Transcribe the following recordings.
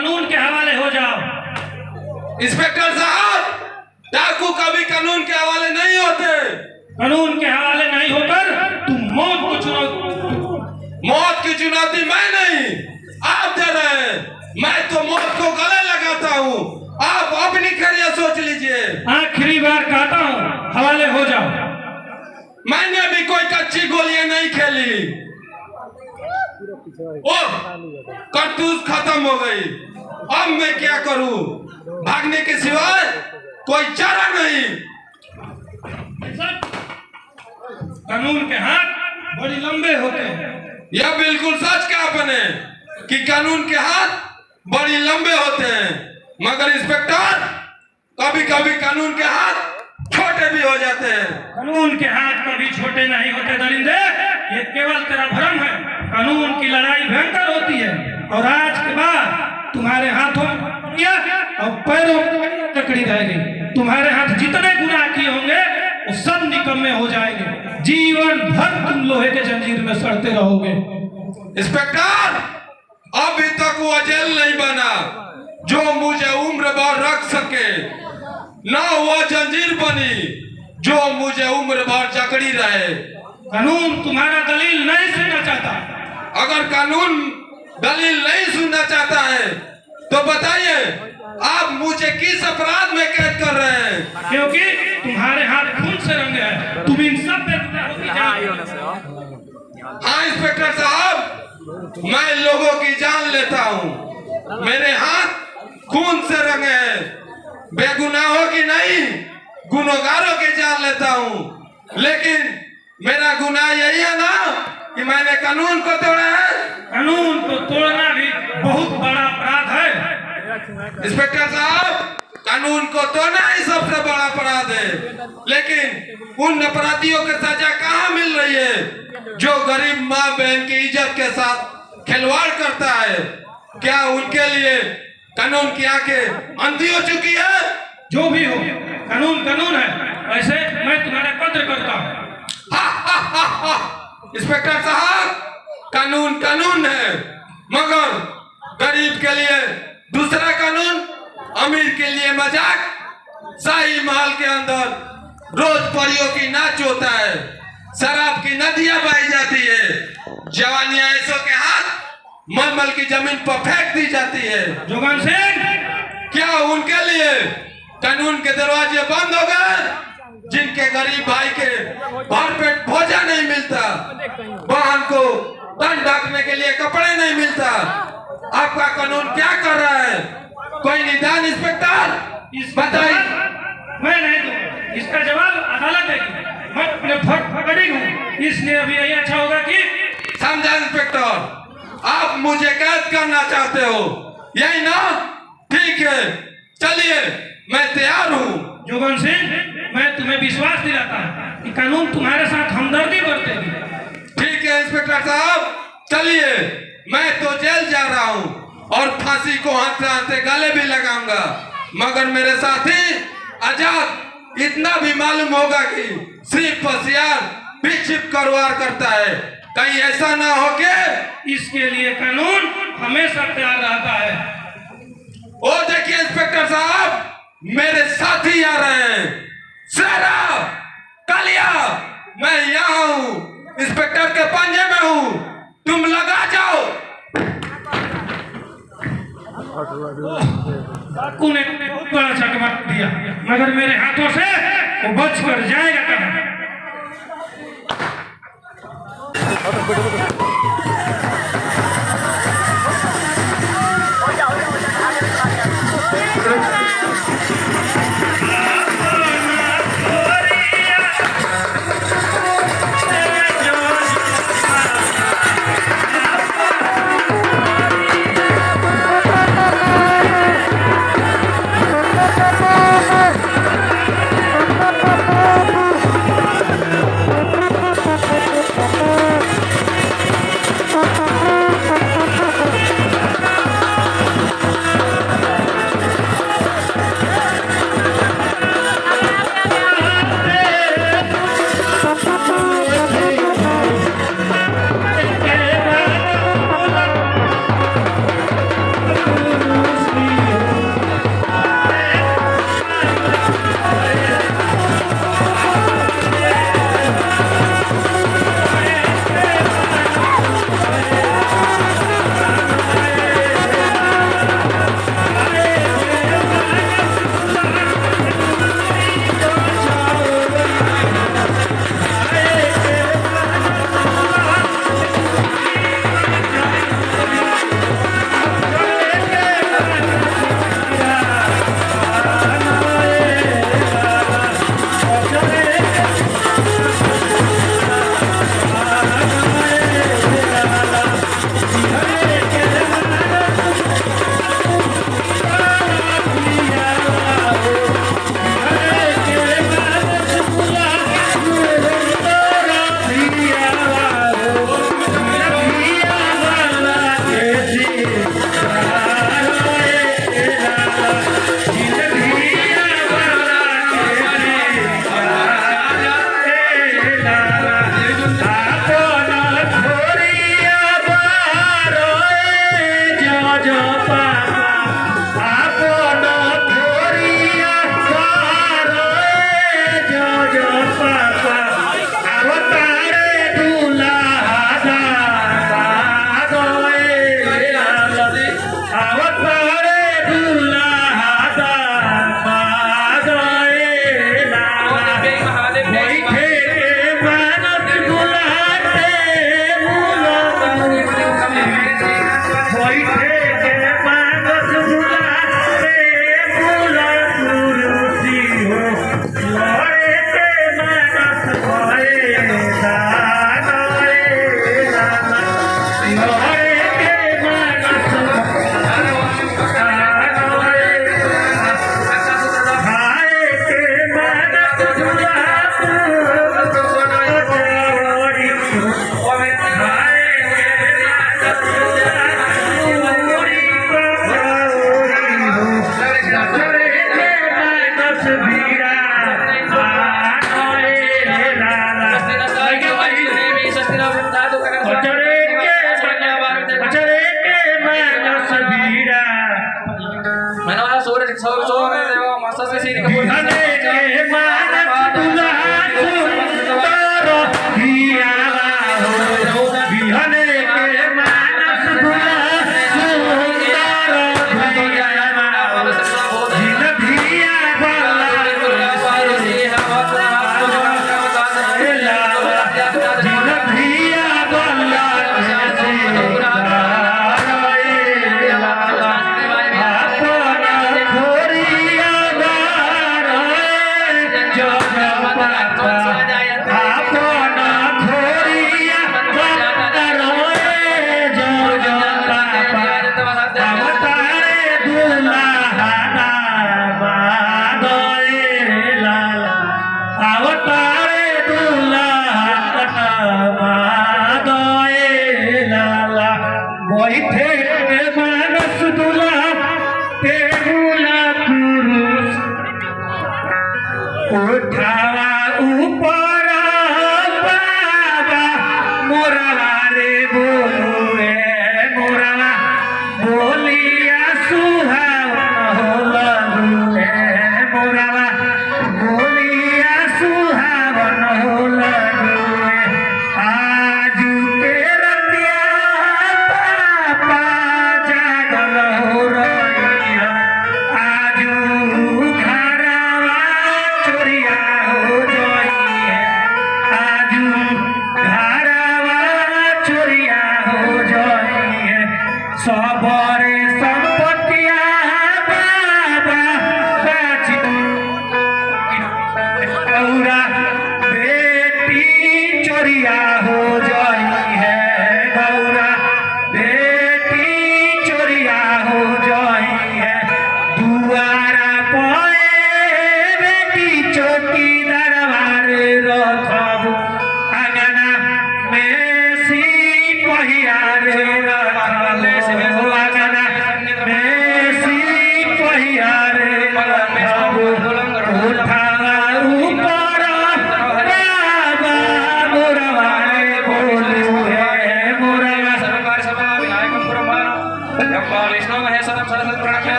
कानून के हवाले हो जाओ। इंस्पेक्टर साहब, डाकू कभी कानून के हवाले नहीं होते। कानून के हवाले नहीं होकर तुम मौत की चुनौती मैं नहीं, आप दे रहे हैं। मैं तो मौत को गले लगाता हूँ, आप अपनी करियर सोच लीजिए। आखिरी बार कहता हूँ, हवाले हो जाओ। मैंने भी कोई कच्ची गोलियां नहीं खेली। ओ, करतूस खत्म हो गई। अब मैं क्या करूं? भागने के सिवाय कोई चारा नहीं। कानून के हाथ बड़ी लंबे होते हैं। यह बिल्कुल सच कहा आपने कि कानून के हाथ बड़ी लंबे होते हैं, मगर इंस्पेक्टर कभी कभी कानून के हाथ छोटे भी हो जाते हैं। कानून के हाथ कभी छोटे नहीं होते दरिंदे, ये केवल तेरा भ्रम है। कानून की लड़ाई भयंकर होती है और आज के बाद तुम्हारे हाथों और पैरों में तकड़ी रहेगी। तुम्हारे हाथ जितने गुनाह किए होंगे वो सब निकम्मे हो जाएंगे। जीवन भर तुम लोहे के जंजीर में सड़ते रहोगे। इंस्पेक्टर, अभी तक वो जेल नहीं बना जो मुझे उम्र भर रख सके, ना वो जंजीर बनी जो मुझे उम्र भर जकड़ी रहे। कानून तुम्हारा दलील नहीं सुनना चाहता। अगर कानून दलील नहीं सुनना चाहता है तो बताइए, आप मुझे किस अपराध में कैद कर रहे हैं? क्योंकि तुम्हारे हाथ खून से रंगे हैं। तुम इन सब पे हाँ इंस्पेक्टर साहब, मैं लोगों की जान लेता हूँ। मेरे हाथ खून से रंगे हैं। बेगुनाहों की नहीं, गुनहगारों की जान लेता हूँ। लेकिन मेरा गुनाह यही है ना कि मैंने कानून को तोड़ा है। कानून को तोड़ना भी बहुत बड़ा अपराध है। इंस्पेक्टर साहब, कानून को तोड़ना ही सबसे बड़ा अपराध है, लेकिन उन अपराधियों की सजा कहाँ मिल रही है जो गरीब माँ बहन की इज्जत के साथ खिलवाड़ करता है? क्या उनके लिए कानून की आंखें अंधी हो चुकी है? जो भी हो, कानून कानून है। वैसे मैं तुम्हारा कद्र करता हूँ। इंस्पेक्टर साहब, कानून कानून है, मगर गरीब के लिए दूसरा कानून, अमीर के लिए मजाक। शाही महल के अंदर रोज परियों की नाच होता है, शराब की नदियां बही जाती है, जवानियां ऐसों के हाथ मलमल की जमीन पर फेंक दी जाती है। जोगन सिंह, क्या उनके लिए कानून के दरवाजे बंद हो गए? जिनके गरीब भाई के भरपेट भोजन नहीं मिलता, वाहन को तन ढकने के लिए कपड़े नहीं मिलता, आपका कानून क्या कर रहा है? कोई निदान इंस्पेक्टर, इस बताइए। मैं नहीं दूंगा, इसका जवाब अदालत देगी। मैं अपने फकड़ी हूँ, इसलिए अभी यही अच्छा होगा कि समझा इंस्पेक्टर, आप मुझे कैद करना चाहते हो, यही ना? ठीक है, चलिए, मैं तैयार हूँ। जोगन सिंह, मैं तुम्हें विश्वास दिलाता हूँ कि कानून तुम्हारे साथ हमदर्दी बरतेगी। ठीक है इंस्पेक्टर साहब, चलिए, मैं तो जेल जा रहा हूँ और फांसी को हाथ से गले भी लगाऊंगा, मगर मेरे साथी आजाद इतना भी मालूम होगा कि सिर्फ होशियार भी छिप कर वार करता है। कहीं ऐसा ना हो कि इसके लिए कानून हमेशा तैयार रहता है। ओ देखिए इंस्पेक्टर साहब, मेरे साथी आ रहे हैं। शेरा, कालिया, मैं यहाँ हूँ, इंस्पेक्टर के पंजे में हूँ, तुम लगा जाओ। डाकू ने बहुत बड़ा चकमा दिया, मगर मेरे हाथों से वो बच कर जाएगा कहाँ? उठावा ऊपर बाबा मोरवा रे बोलुए मोरवा बोलिया सुहावन हो लगुए मोरवा बोलिया सुहावन हो लगुए आज के रतिया पापा जागल हो रहिया आजू सबरे संपत्तिया बाबा गौरा बेटी चोरिया हो जाई है गौरा बेटी चोरिया हो जाई है दुआरा पे बेटी चौकी दरबार रखबू अंगना में सिपहिया रे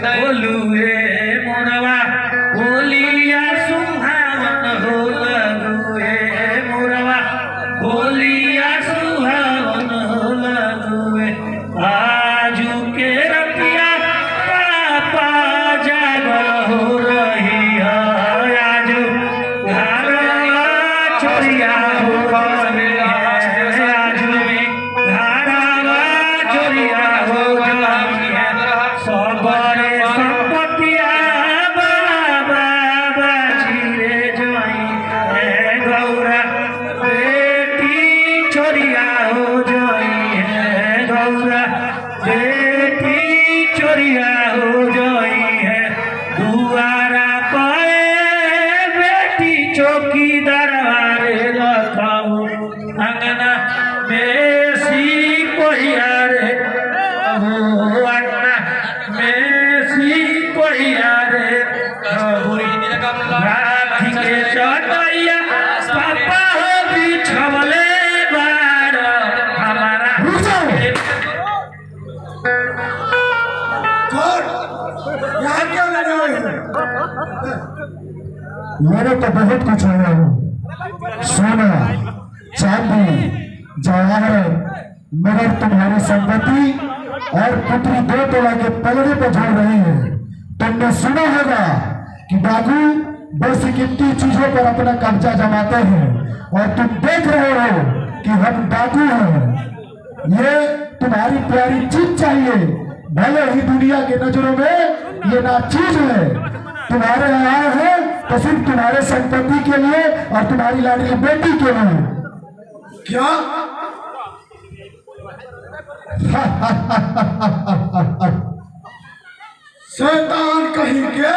बोलुए मोरवा बोलिया सुहावन हो लगुए मोरवा बोलिया सुहावन हो लगुए आजू के रतिया पापा जागल हो रही है आजू घरवा चोरिया हो रही है आजू घरवा चोरिया हो रही है सबरे संपत्तिया बाबा बाजीरे जोई है गौरा बेटी चोरिया हो जोई है गौरा बेटी चोरिया हो जोई है दुआरा पे बेटी चौकी दरबार रखबू अंगना में सिपहिया रे अंगना में सिपहिया रे राखी के चटैया पापा हो बिछवले बार हमारा यहाँ क्या लगे हुए हैं? मेरे तो बहुत कुछ है सोना चांदी जवाहर मगर तुम्हारी संपत्ति और पुत्री 2 तोला के पलड़े पर झड़ रही है। तुमने सुना होगा कि डाकू बेसिकिमती चीजों पर अपना कब्जा जमाते हैं और तुम देख रहे हो कि हम डाकू हैं। ये तुम्हारी प्यारी चीज चाहिए, भले ही दुनिया के नजरों में ये ना चीज है। तुम्हारे यहाँ आए हैं तो सिर्फ तुम्हारे संपत्ति के लिए और तुम्हारी लाडली बेटी के लिए। क्या शैतान कहीं के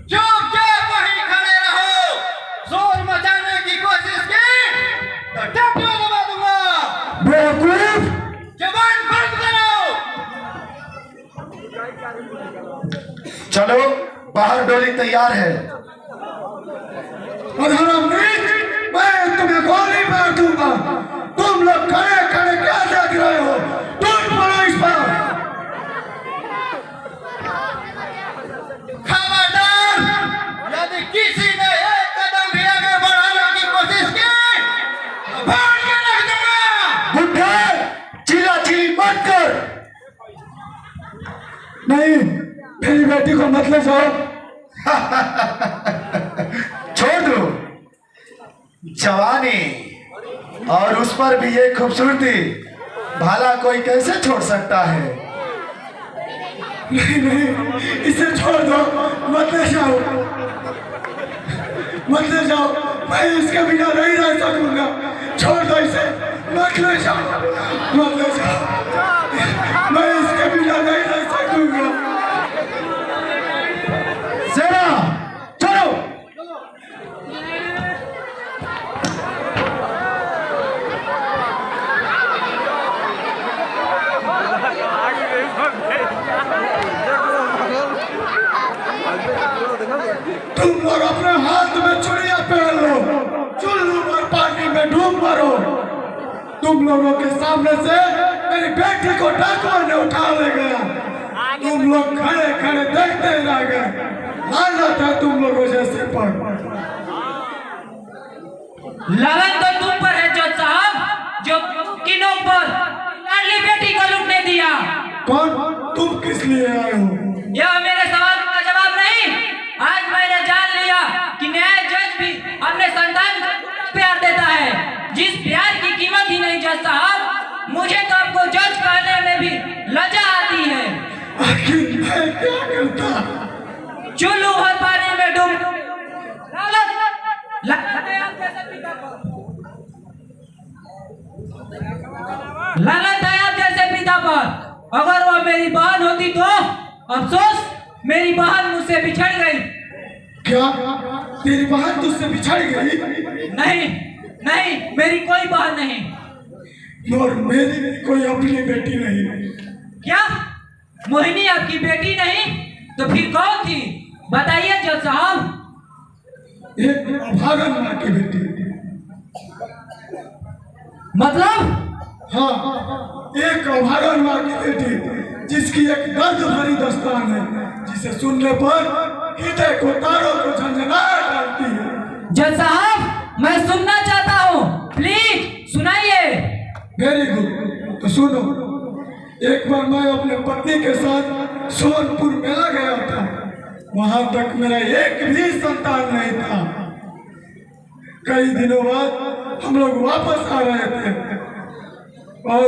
चुपचाप वहीं खड़े रहो। शोर मचाने की कोशिश की तो टप्पू दबा दूंगा। बेवकूफ, जबान बंद करो। चलो बाहर डोली तैयार है। और हरामनीच, मैं तुम्हें गोली मार दूंगा। तुम लोग खड़े खड़े क्या देख रहे हो? टूट पड़ो इस पर। खबरदार, यदि किसी ने एक कदम भी आगे बढ़ाने की कोशिश की तो फाड़ के रख दूंगा। बुढ़े, चिल्ला-चिल्ली मत कर। नहीं, मेरी बेटी को मत ले जाओ। छोड़ दो। जवानी और उस पर भी ये खूबसूरती, भला कोई कैसे छोड़ सकता है? नहीं नहीं, इसे छोड़ दो, मत ले जाओ, मत ले जाओ। मैं इसके बिना नहीं रह सकूंगा। छोड़ दो इसे, मत ले जाओ, मत ले जाओ। मैं इसके बिना नहीं रह सकूंगा। सेना, चलो। तुम लोग अपने हाथ में चुड़िया पहन लो, चुल्लू पर पानी में डूब मरो। तुम लोगों के सामने से मेरी बेटी को डाकुओं ने उठा ले गया। तुम लोग खड़े खड़े देखते ही रह गए। लानत है तुम लोगों जैसे पर। लानत तो तुम पर है जज साहब, जो किनों पर लाडली बेटी को लूटने दिया। कौन? तुम किस लिए आए हो? यह मेरे सवाल का जवाब नहीं। आज मैंने जान लिया कि न्याय जज भी अपने संतान को प्यार देता है, जिस प्यार की कीमत ही नहीं जज साहब। मुझे तो आपको जज कहने में भी लज्जा आती है। आखिर मैं क्या करता? चुल्लू भर पानी में डूब लानत है आप जैसे पिता पर। अगर वह मेरी बहन होती तो अफसोस, मेरी बहन मुझसे बिछड़ गई। क्या तेरी बहन तुझसे बिछड़ गई? नहीं नहीं, मेरी कोई बहन नहीं। और मेरी भी कोई अपनी बेटी नहीं। क्या मोहिनी आपकी बेटी नहीं? तो फिर कौन थी? बताइए जज साहब। एक अभागन माँ की बेटी। मतलब? हाँ, एक अभागन माँ की बेटी, जिसकी एक दर्द भरी दास्तान है, जिसे सुनने पर हृदय को तारों को झंझनाहट डालती है। जज साहब, मैं सुनना चाहता हूँ, प्लीज सुनाइए। वेरी गुड, तो सुनो। एक बार मैं अपने पत्नी के साथ सोनपुर मेला गया था। वहां तक मेरा एक भी संतान नहीं था। कई दिनों बाद हम लोग वापस आ रहे थे और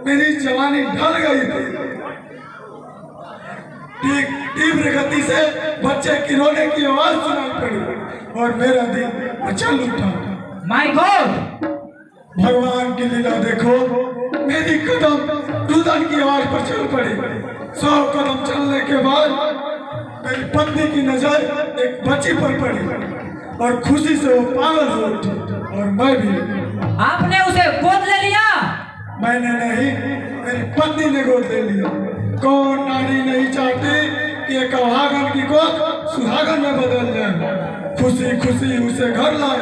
मेरी जवानी ढल गई थी। तीव्र गति से बच्चे की रोने की आवाज सुनाई पड़ी और मेरा दिल मचल उठा। My God! भगवान की लीला देखो। मेरी कदम रुदन की आवाज पर चल पड़ी। 100 कदम चलने के बाद मेरी पत्नी की नजर एक बच्ची पर पड़ी और खुशी से वो पागल हो उठी और मैं भी। आपने उसे गोद ले लिया? मैंने नहीं, मेरी पत्नी ने गोद ले लिया। कौन नारी नहीं चाहती कि एक अभागन की गोद सुहागन में बदल जाए। खुशी खुशी उसे घर लाए,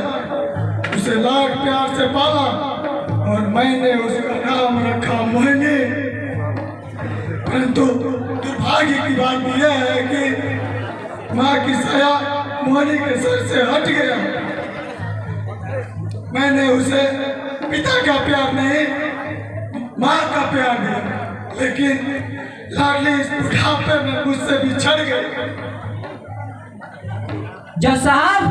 उसे लाड प्यार से पाला और मैंने उसका नाम रखा मोहिनी। परंतु दुर्भाग्य की बात यह है कि माँ की साया मोहिनी के सर से हट गया। मैंने उसे पिता का प्यार नहीं, माँ का प्यार दिया, लेकिन लाडली इस बुढ़ापे में मुझसे बिछड़ गई। जज साहब,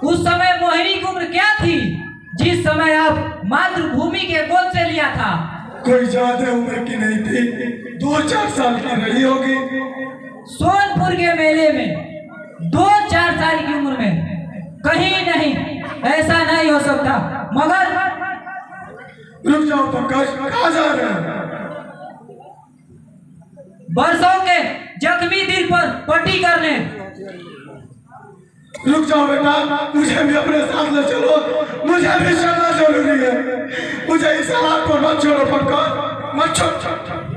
उस समय मोहिनी की उम्र क्या थी जिस समय आप मातृभूमि के गोद से लिया था? कोई ज्यादा उम्र की नहीं थी, 2-4 साल की रही होगी। सोनपुर के मेले में 2-4 साल की उम्र में? कहीं नहीं, ऐसा नहीं हो सकता। मगर रुक जाओ पंकज, कहाँ जा रहे हैं? बरसों के जख्मी दिल पर पट्टी करने। रुक जाओ बेटा, मुझे भी अपने साथ ले चलो, मुझे भी चलना जरूरी है। मुझे इस हालात पर मत छोड़ो पंकज, मत छोड़ो।